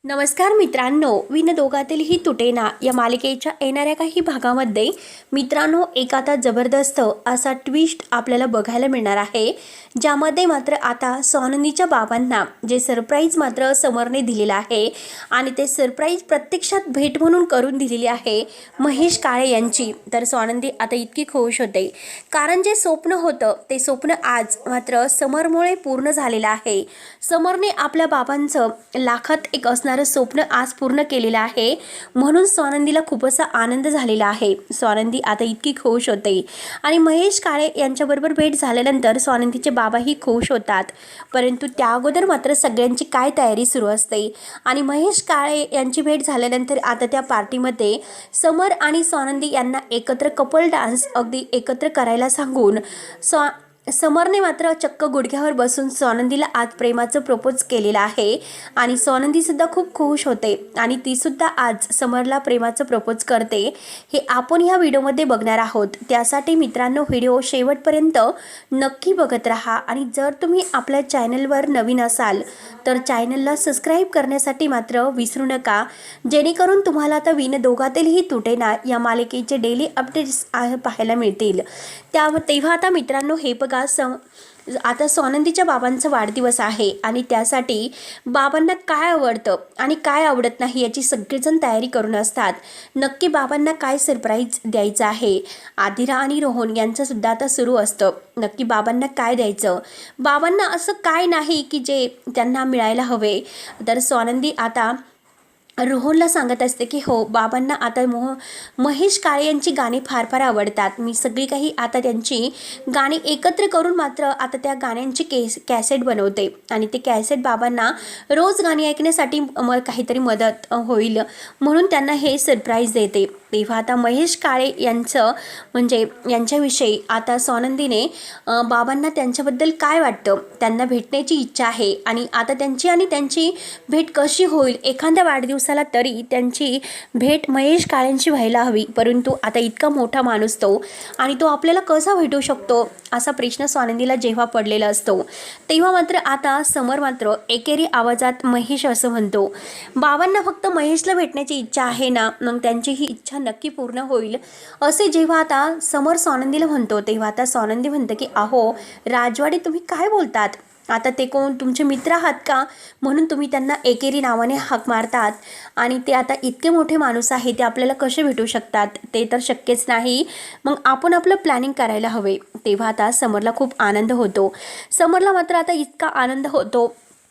नमस्कार मित्रांनो, विन दोघातीलही तुटेना या मालिकेच्या येणाऱ्या काही भागामध्ये मित्रांनो एक आता जबरदस्त असा ट्विस्ट आपल्याला बघायला मिळणार आहे, ज्यामध्ये मात्र आता स्वानंदीच्या बाबांना जे सरप्राईज मात्र समरने दिलेलं आहे आणि ते सरप्राईज प्रत्यक्षात भेट म्हणून करून दिलेली आहे महेश काळे यांची. तर स्वानंदी आता इतकी खुश होते, कारण जे स्वप्न होतं ते स्वप्न आज मात्र समरमुळे पूर्ण झालेलं आहे. समरने आपल्या बाबांचं लाखात एक असणार स्वप्न आज पूर्ण केलेलं आहे, म्हणून स्वानंदीला खूप असा आनंद झालेला आहे. स्वानंदी आता इतकी खुश होते आणि महेश काळे यांच्याबरोबर भेट झाल्यानंतर स्वानंदीचे बाबाही खुश होतात. परंतु त्या अगोदर मात्र सगळ्यांची काय तयारी सुरू असते आणि महेश काळे यांची भेट झाल्यानंतर आता त्या पार्टीमध्ये समर आणि स्वानंदी यांना एकत्र कपल डान्स अगदी एकत्र करायला सांगून समरने मात्र चक्क गुडघ्यावर बसून स्वानंदीला आज प्रेमाचं प्रपोज केलेलं आहे आणि स्वानंदीसुद्धा खूप खुश होते आणि तीसुद्धा आज समरला प्रेमाचं प्रपोज करते. हे आपण ह्या व्हिडिओमध्ये बघणार आहोत. त्यासाठी मित्रांनो व्हिडिओ शेवटपर्यंत नक्की बघत राहा आणि जर तुम्ही आपल्या चॅनलवर नवीन असाल तर चॅनलला सबस्क्राईब करण्यासाठी मात्र विसरू नका, जेणेकरून तुम्हाला आता विन दोघातीलही तुटेना या मालिकेचे डेली अपडेट्स पाहायला मिळतील. तेव्हा आता मित्रांनो हे बघा, आता स्वानंदीच्या बाबांचा वाढदिवस आहे आणि त्यासाठी बाबांना काय आवडतं आणि काय आवडत नाही याची सगळेजण तयारी करून असतात. नक्की बाबांना काय सरप्राईज द्यायचं आहे, आदिरा आणि रोहन यांचं सुद्धा आता सुरू असतं. नक्की बाबांना काय द्यायचं, बाबांना असं काय नाही की जे त्यांना मिळायला हवे. तर स्वानंदी आता रोहनला सांगत असते की हो, बाबांना आता महेश काळे यांची गाणी फार फार आवडतात. मी सगळी काही आता त्यांची गाणी एकत्र करून मात्र आता त्या गाण्यांची कॅसेट बनवते आणि ते कॅसेट बाबांना रोज गाणी ऐकण्यासाठी काहीतरी मदत होईल म्हणून त्यांना हे सरप्राईज देते. तेव्हा आता महेश काळे यांचं म्हणजे यांच्याविषयी आता स्वानंदीने बाबांना त्यांच्याबद्दल काय वाटतं, त्यांना भेटण्याची इच्छा आहे आणि आता त्यांची भेट कशी होईल, एखाद्या वाढदिवसाला तरी त्यांची भेट महेश काळेंशी व्हायला हवी. परंतु आता इतका मोठा माणूस तो आणि तो आपल्याला कसा भेटू शकतो असा प्रश्न स्वानंदीला जेव्हा पडलेला असतो, तेव्हा मात्र आता समर मात्र एकेरी आवाजात महेश असं म्हणतो, बाबांना फक्त महेशला भेटण्याची इच्छा आहे ना, मग त्यांची ही इच्छा नक्की पूर्ण होईल असे जेव्हा आता समर स्वानंदीला म्हणतो, तेव्हा आता स्वानंदी म्हणतं की अहो राजवाडे, तुम्ही काय बोलतात, आता ते कोण तुमचे मित्र आहात का म्हणून तुम्ही त्यांना एकेरी नावाने हाक मारतात आणि ते आता इतके मोठे माणूस आहे, ते आपल्याला कसे भेटू शकतात, ते तर शक्यच नाही, मग आपण आपलं प्लॅनिंग करायला हवे. तेव्हा आता समरला खूप आनंद होतो. समरला मात्र आता इतका आनंद होतो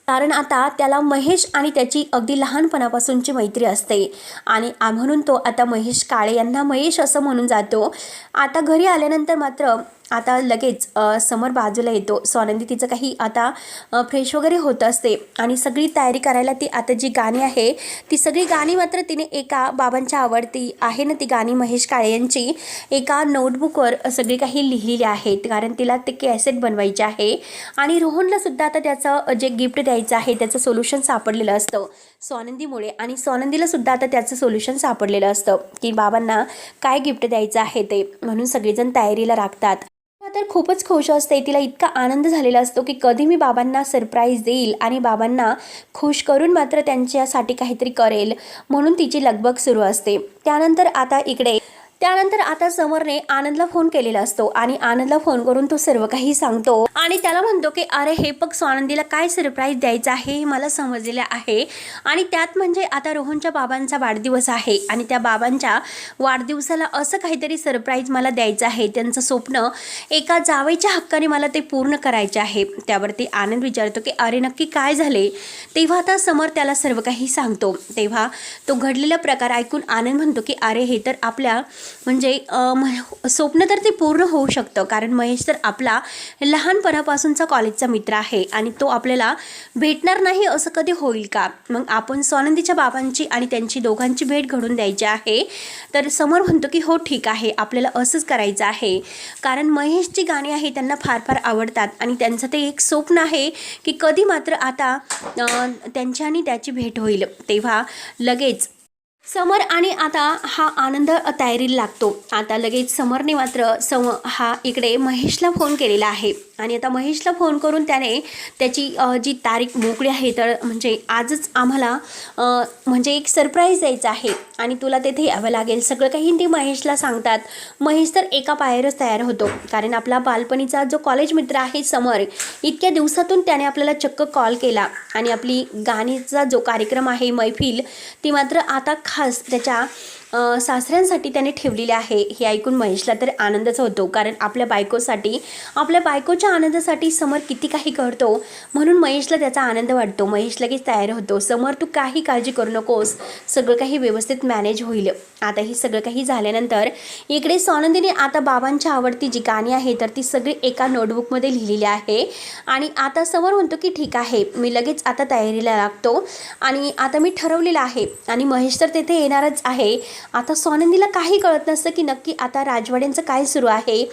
कारण आता त्याला महेश आणि त्याची अगदी लहानपणापासूनची मैत्री असते आणि म्हणून तो आता महेश काळे यांना महेश असं म्हणून जातो. आता घरी आल्यानंतर मात्र आता लगेच समर बाजूला येतो. स्वानंदी तिचं काही आता फ्रेश वगैरे होत असते आणि सगळी तयारी करायला ती आता जी गाणी आहे ती सगळी गाणी मात्र तिने एका बाबांच्या आवडती आहे ना ती गाणी महेश काळे यांची एका नोटबुकवर सगळी काही लिहिलेली आहेत, कारण तिला ते कॅसेट बनवायचे आहे आणि रोहनला सुद्धा आता त्याचं जे गिफ्ट द्यायचं आहे त्याचं सोल्युशन सापडलेलं असतं स्वानंदीमुळे आणि स्वानंदीला सुद्धा आता त्याचं सोल्युशन सापडलेलं असतं की बाबांना काय गिफ्ट द्यायचं आहे ते, म्हणून सगळेजण तयारीला लागतात. तर खूपच खुश असते, तिला इतका आनंद झालेला असतो की कधी मी बाबांना सरप्राईज देईल आणि बाबांना खुश करून मात्र त्यांच्यासाठी काहीतरी करेल, म्हणून तिची लगबग सुरू असते. त्यानंतर आता समरने आनंदला फोन केलेला असतो आणि आनंदला फोन करून तो सर्व काही सांगतो आणि त्याला म्हणतो की अरे हे बघ, स्वानंदीला काय सरप्राईज द्यायचं आहे हे मला समजलेलं आहे आणि त्यात म्हणजे आता रोहनच्या बाबांचा वाढदिवस आहे आणि त्या बाबांच्या वाढदिवसाला असं काहीतरी सरप्राईज मला द्यायचं आहे, त्यांचं स्वप्न एका जावईच्या हक्काने मला ते पूर्ण करायचे आहे. त्यावरती आनंद विचारतो की अरे नक्की काय झाले. तेव्हा आता समर त्याला सर्व काही सांगतो. तेव्हा तो घडलेला प्रकार ऐकून आनंद म्हणतो की अरे हे तर आपल्या म्हणजे स्वप्न तर ते पूर्ण होऊ शकतं, कारण महेश तर आपला लहानपणापासूनचा कॉलेजचा मित्र आहे आणि तो आपल्याला भेटणार नाही असं कधी होईल का. मग आपण स्वानंदीच्या बाबांची आणि त्यांची दोघांची भेट घडून द्यायची आहे. तर समर म्हणतो की हो ठीक आहे, आपल्याला असंच करायचं आहे, कारण महेशची गाणी आहे त्यांना फार फार आवडतात आणि त्यांचं ते एक स्वप्न आहे की कधी मात्र आता त्यांची आणि त्याची भेट होईल. तेव्हा लगेच समर आणि आता हा आनंद तयारीला लागतो. आता लगेच समरने मात्र हा इकडे महेशला फोन केलेला आहे आणि आता महेशला फोन करून त्याने त्याची जी तारीख मोकळी आहे तर म्हणजे आजच आम्हाला म्हणजे एक सरप्राईज द्यायचं आहे आणि तुला तेथे यावं लागेल, सगळं काही ते महेशला सांगतात. महेश तर एका पायावरच तयार होतो, कारण आपला बालपणीचा जो कॉलेज मित्र आहे समर, इतक्या दिवसातून त्याने आपल्याला चक्क कॉल केला आणि आपली गाण्याचा जो कार्यक्रम आहे मैफिल ती मात्र आता खास त्याच्या सासऱ्यांसाठी त्याने ठेवलेले आहे. हे ऐकून महेशला तर आनंदच होतो, कारण आपल्या बायकोसाठी, आपल्या बायकोच्या आनंदासाठी समर किती काही करतो, म्हणून महेशला त्याचा आनंद वाटतो. महेश लगेच तयार होतो. समर तू काही काळजी करू नकोस, सगळं काही व्यवस्थित मॅनेज होईल. आता हे सगळं काही झाल्यानंतर इकडे स्वानंदीने आता बाबांच्या आवडती जी गाणी आहे तर ती सगळी एका नोटबुकमध्ये लिहिलेली आहे आणि आता समर म्हणतो की ठीक आहे, मी लगेच आता तयारीला लागतो आणि आता मी ठरवलेलं आहे आणि महेश तर तेथे येणारच आहे. आता स्वानंदीला काही कळत नसतं की नक्की आता राजवाड्यांचं काय सुरू आहे.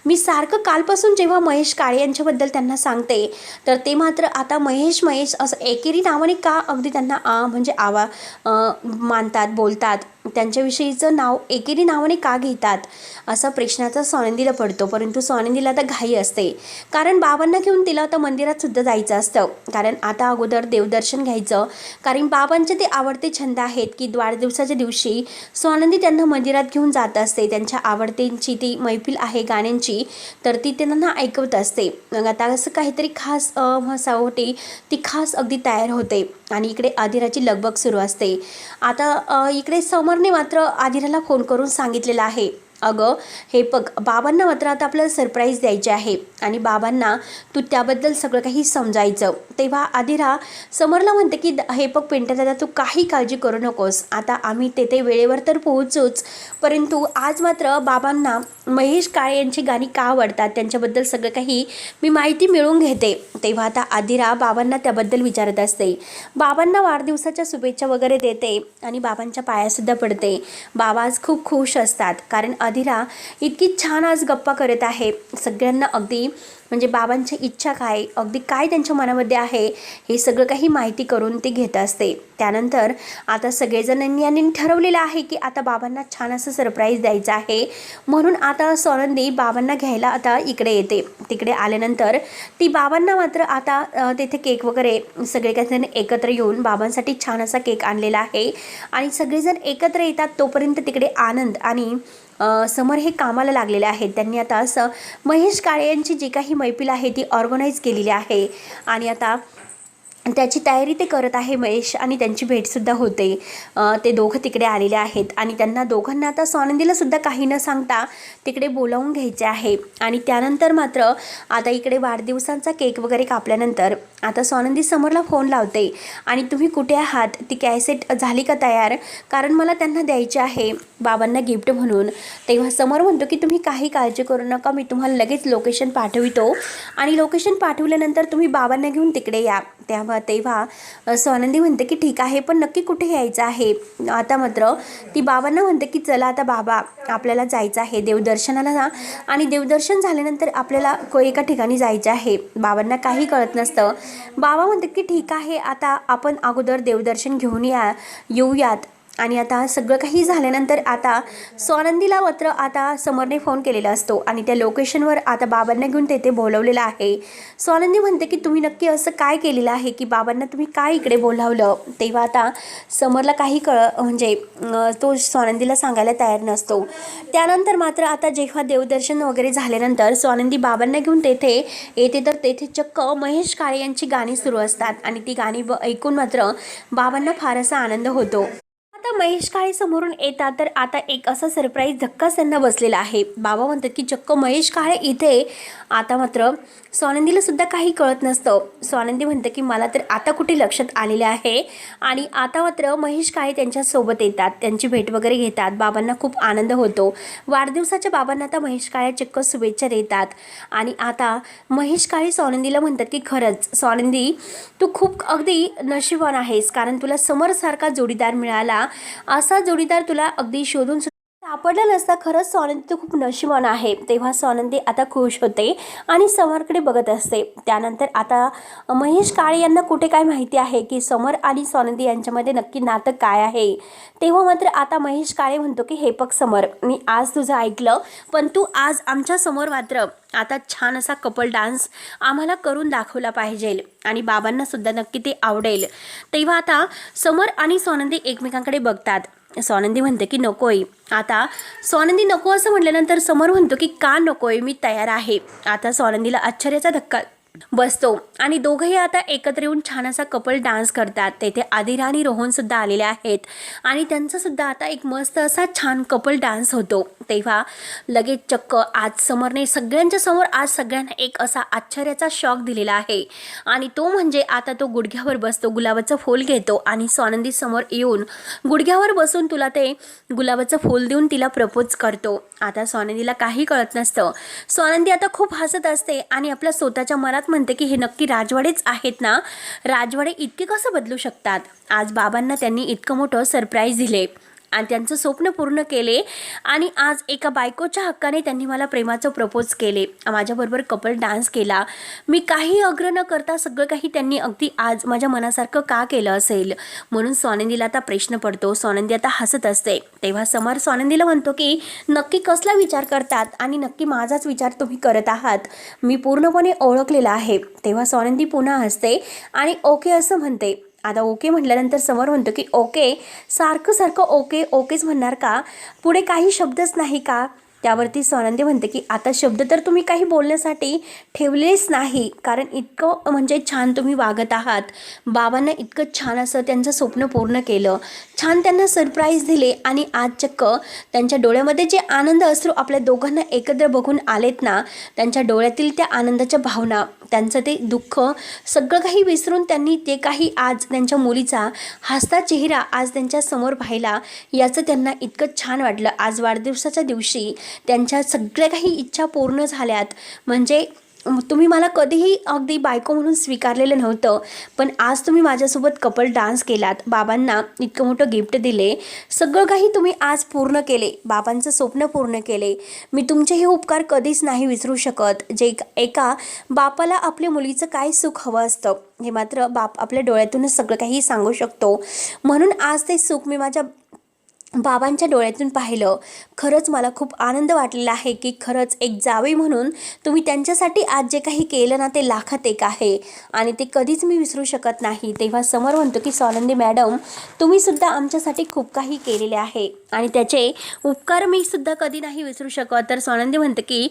मी सारखं कालपासून जेव्हा महेश काळे यांच्याबद्दल त्यांना सांगते तर ते मात्र आता महेश महेश असं एकेरी नावाने का अगदी त्यांना म्हणजे मानतात, बोलतात, त्यांच्याविषयीचं नाव एकेरी नावाने का घेतात असा प्रश्नाचा स्वानंदीला पडतो. परंतु स्वानंदीला आता घाई असते, कारण बाबांना घेऊन तिला आता मंदिरात सुद्धा जायचं असतं, कारण आता अगोदर देवदर्शन घ्यायचं, कारण बाबांचे ते आवडते छंद आहेत की वाढदिवसाच्या दिवशी स्वानंदी त्यांना मंदिरात घेऊन जात असते. त्यांच्या आवडतेची ती मैफिल आहे गाण्यांची तर ती त्यांना ऐकवत असते. मग आता असं काहीतरी खास म्हसावटी ती खास अगदी तयार होते आणि इकडे आदिराची लगबग सुरू असते. आता इकडे समरने मात्र आदिराला फोन करून सांगितलेलं आहे, अगं हे बघ, बाबांना मात्र आता आपल्याला सरप्राईज द्यायचे आहे आणि बाबांना तू त्याबद्दल सगळं काही समजायचं. तेव्हा आदिरा समरला म्हणते की हे बघ पिंट्या दादा, तू काही काळजी करू नकोस, आता आम्ही तेथे वेळेवर तर पोहोचूच, परंतु आज मात्र बाबांना महेश काळे यांची गाणी का आवडतात त्यांच्याबद्दल सगळं काही मी माहिती मिळवून घेते. तेव्हा आता आदिरा बाबांना त्याबद्दल विचारत असते. बाबांना वाढदिवसाच्या शुभेच्छा वगैरे देते आणि बाबांच्या पायासुद्धा पडते. बाबा आज खूप खुश असतात, कारण आदिरा इतकी छान आज गप्पा करत आहे. सगळ्यांना अगदी म्हणजे बाबांची इच्छा काय, अगदी काय त्यांच्या मनामध्ये आहे हे सगळं काही माहिती करून ती घेत असते. त्यानंतर आता सगळेजणांनी यांनी ठरवलेलं आहे की आता बाबांना छान असं सरप्राईज द्यायचं आहे, म्हणून आता स्वानंदी बाबांना घ्यायला आता इकडे येते. तिकडे आल्यानंतर ती बाबांना मात्र आता तेथे केक वगैरे सगळे काही एकत्र येऊन बाबांसाठी छान असा केक आणलेला आहे आणि सगळेजण एकत्र येतात. तोपर्यंत तिकडे आनंद आणि समर हे कामाला लागलेले आहेत. त्यांनी आता असं महेश काळे यांची जी काही मैफिल आहे ती ऑर्गनाईज केलेली आहे आणि आता त्याची तयारी ते करत आहे महेश आणि त्यांची भेटसुद्धा होते. ते दोघं तिकडे आलेले आहेत आणि त्यांना दोघांना आता स्वानंदीला सुद्धा काही न सांगता तिकडे बोलावून घ्यायचे आहे. आणि त्यानंतर मात्र आता इकडे वाढदिवसांचा केक वगैरे कापल्यानंतर आता स्वानंदी समरला फोन लावते आणि तुम्ही कुठे आहात, ती कॅसेट झाली का तयार, कारण मला त्यांना द्यायचे आहे बाबांना गिफ्ट म्हणून. तेव्हा समर म्हणतो की तुम्ही काही काळजी करू नका, मी तुम्हाला लगेच लोकेशन पाठवितो आणि लोकेशन पाठवल्यानंतर तुम्ही बाबांना घेऊन तिकडे या. तेव्हा स्वानंदी म्हणते की ठीक आहे, पण नक्की कुठे यायचं आहे. आता मात्र ती बाबांना म्हणते की चला आता बाबा आपल्याला जायचं आहे देवदर्शनाला ना, आणि देवदर्शन झाल्यानंतर आपल्याला एका ठिकाणी जायचं आहे. बाबांना काही कळत नसतं. बाबा म्हणते की ठीक आहे, आता आपण अगोदर देवदर्शन घेऊन येऊयात. आणि आता सगळं काही झाल्यानंतर आता स्वानंदीला मात्र आता समरने फोन केलेला असतो आणि त्या लोकेशनवर आता बाबांना घेऊन तेथे बोलवलेलं आहे. स्वानंदी म्हणते की तुम्ही नक्की असं काय केलेलं आहे की बाबांना तुम्ही काय इकडे बोलावलं. तेव्हा आता समरला काही म्हणजे तो स्वानंदीला सांगायला तयार नसतो. त्यानंतर मात्र आता जेव्हा देवदर्शन वगैरे झाल्यानंतर स्वानंदी बाबांना घेऊन तेथे येते तर तेथे चक्क महेश काळे यांची गाणी सुरू असतात आणि ती गाणी ऐकून मात्र बाबांना फार असा आनंद होतो. आता महेश काळे समोरून येतात तर आता एक असा सरप्राईज धक्काच त्यांना बसलेला आहे. बाबा म्हणतात की चक्क महेश काळे इथे. आता मात्र स्वानंदीला सुद्धा काही कळत नसतं. स्वानंदी म्हणते की मला तर आता कुठे लक्षात आलेले आहे आणि आता मात्र महेश काळे त्यांच्यासोबत येतात, त्यांची भेट वगैरे घेतात. बाबांना खूप आनंद होतो. वाढदिवसाच्या बाबांना आता महेश काळे चक्क शुभेच्छा देतात आणि आता महेश काळे स्वानंदीला म्हणतात की खरंच स्वानंदी तू खूप अगदी नशिबवान आहेस, कारण तुला समरसारखा जोडीदार मिळाला. असा जोडीदार तुला अगदी शोधून सापडलं नसता. खरंच स्वानंदी तर खूप नशिबान आहे. तेव्हा स्वानंदी आता खुश होते आणि समरकडे बघत असते. त्यानंतर आता महेश काळे यांना कुठे काय माहिती आहे की समर आणि स्वानंदी यांच्यामध्ये नक्की नातं काय आहे. तेव्हा मात्र आता महेश काळे म्हणतो की हे बघ समर, मी आज तुझं ऐकलं, पण तू आज आमच्या समोर मात्र आता छान असा कपल डान्स आम्हाला करून दाखवला पाहिजे आणि बाबांना सुद्धा नक्की ते आवडेल. तेव्हा आता समर आणि स्वानंदी एकमेकांकडे बघतात. स्वानंदी म्हणते की नकोय. आता स्वानंदी नको असं म्हटल्यानंतर समर म्हणतो की का नकोय, मी तयार आहे. आता स्वानंदीला आश्चर्याचा धक्का बसतो आणि दोघंही आता एकत्र येऊन छान असा कपल डान्स करतात. तेथे आदिरा आणि रोहन सुद्धा आलेले आहेत आणि त्यांचा सुद्धा आता एक मस्त असा छान कपल डान्स होतो. तेव्हा लगेच चक्क आज समरने सगळ्यांच्या समोर आज सगळ्यांना एक असा आश्चर्याचा शॉक दिलेला आहे आणि तो म्हणजे आता तो गुडघ्यावर बसतो, गुलाबाचं फूल घेतो आणि स्वानंदी समोर येऊन गुडघ्यावर बसून तुला ते गुलाबाचं फूल देऊन तिला प्रपोज करतो. आता स्वानंदीला काही कळत नसतं. स्वानंदी आता खूप हसत असते आणि आपल्या स्वतःच्या मनात म्हणते की हे नक्की राजवाडेच आहेत ना, राजवाडे इतके कसं बदलू शकतात. आज बाबांना त्यांनी इतकं मोठं सरप्राईज दिले आणि त्यांचं स्वप्न पूर्ण केले आणि आज एका बायकोच्या हक्काने त्यांनी मला प्रेमाचं प्रपोज केले, माझ्याबरोबर कपल डान्स केला. मी काही अग्र न करता सगळं काही त्यांनी अगदी आज माझ्या मनासारखं का केलं असेल. म्हणून स्वानंदीला आता प्रश्न पडतो. स्वानंदी आता हसत असते. तेव्हा समर स्वानंदीला म्हणतो की नक्की कसला विचार करतात आणि नक्की माझाच विचार तुम्ही करत आहात, मी पूर्णपणे ओळखलेला आहे. तेव्हा स्वानंदी पुन्हा हसते आणि ओके असं म्हणते. आता ओके म्हटल्यानंतर समर म्हणतो की ओके, सारखं सारखं ओके ओकेच म्हणणार का, पुढे काही शब्दच नाही का. त्यावरती स्वानंदी म्हणते की आता शब्द तर तुम्ही काही बोलण्यासाठी ठेवलेच नाही, कारण इतकं म्हणजे छान तुम्ही वागत आहात. बाबांना इतकं छान असं त्यांचं स्वप्न पूर्ण केलं, छान त्यांना सरप्राईज दिले आणि आज चक्क त्यांच्या डोळ्यामध्ये जे आनंद अश्रू आपल्या दोघांना एकत्र बघून आलेत ना, त्यांच्या डोळ्यातील त्या आनंदाच्या भावना, त्यांचं ते दुःख सगळं काही विसरून त्यांनी ते काही आज त्यांच्या मुलीचा हसता चेहरा आज त्यांच्या समोर पाहिला, याचं त्यांना इतकं छान वाटलं. आज वाढदिवसाच्या दिवशी त्यांच्या सगळ्या काही इच्छा पूर्ण झाल्यात. म्हणजे तुम्ही मला कधीही अगदी बायको म्हणून स्वीकारलेलं नव्हतं, पण आज तुम्ही माझ्यासोबत कपल डान्स केलात, बाबांना इतकं मोठं गिफ्ट दिले, सगळं काही तुम्ही आज पूर्ण केले, बाबांचं स्वप्न पूर्ण केले. मी तुमचे हे उपकार कधीच नाही विसरू शकत. जे एका बापाला आपल्या मुलीचं काय सुख हवं असतं हे मात्र बाप आपल्या डोळ्यातूनच सगळं काही सांगू शकतो. म्हणून आज ते सुख मी माझ्या बाबांच्या डोळ्यातून पाहिलं. खरंच मला खूप आनंद वाटलेला आहे की खरंच एक जावई म्हणून तुम्ही त्यांच्यासाठी आज जे काही केलं ना, ते लाखात एक आहे आणि ते कधीच मी विसरू शकत नाही. तेव्हा समर म्हणतो की स्वानंदी मॅडम, तुम्ही सुद्धा आमच्यासाठी खूप काही केलेले आहे आणि त्याचे उपकार मी सुद्धा कधी नाही विसरू शकत. तर स्वानंदी म्हणते की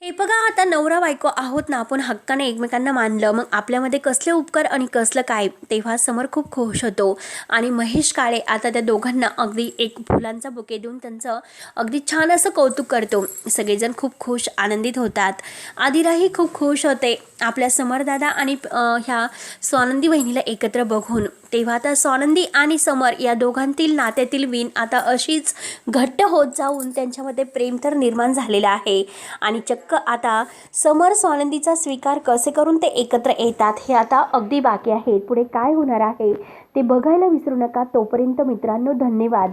हे बघा, आता नवरा बायको आहोत ना आपण, हक्काने एकमेकांना मानलं, मग आपल्यामध्ये कसले उपकार आणि कसलं काय. तेव्हा समर खूप खुश होतो आणि महेश काळे आता त्या दोघांना अगदी एक फुलांचा बुके देऊन त्यांचं अगदी छान असं कौतुक करतो. सगळेजण खूप खुश आनंदित होतात. आदिराही खूप खुश होते आपल्या समरदादा आणि ह्या स्वानंदी बहिणीला एकत्र बघून. तेव्हा आता स्वानंदी आणि समर या दोघांतील नात्यातील वीण आता अशीच घट्ट होत जाऊन त्यांच्यामध्ये प्रेम तर निर्माण झालेलं आहे आणि चक्क आता समर स्वानंदीचा स्वीकार कसे करून ते एकत्र येतात हे आता अगदी बाकी आहे. पुढे काय होणार आहे ते बघायला विसरू नका. तोपर्यंत मित्रांनो, धन्यवाद.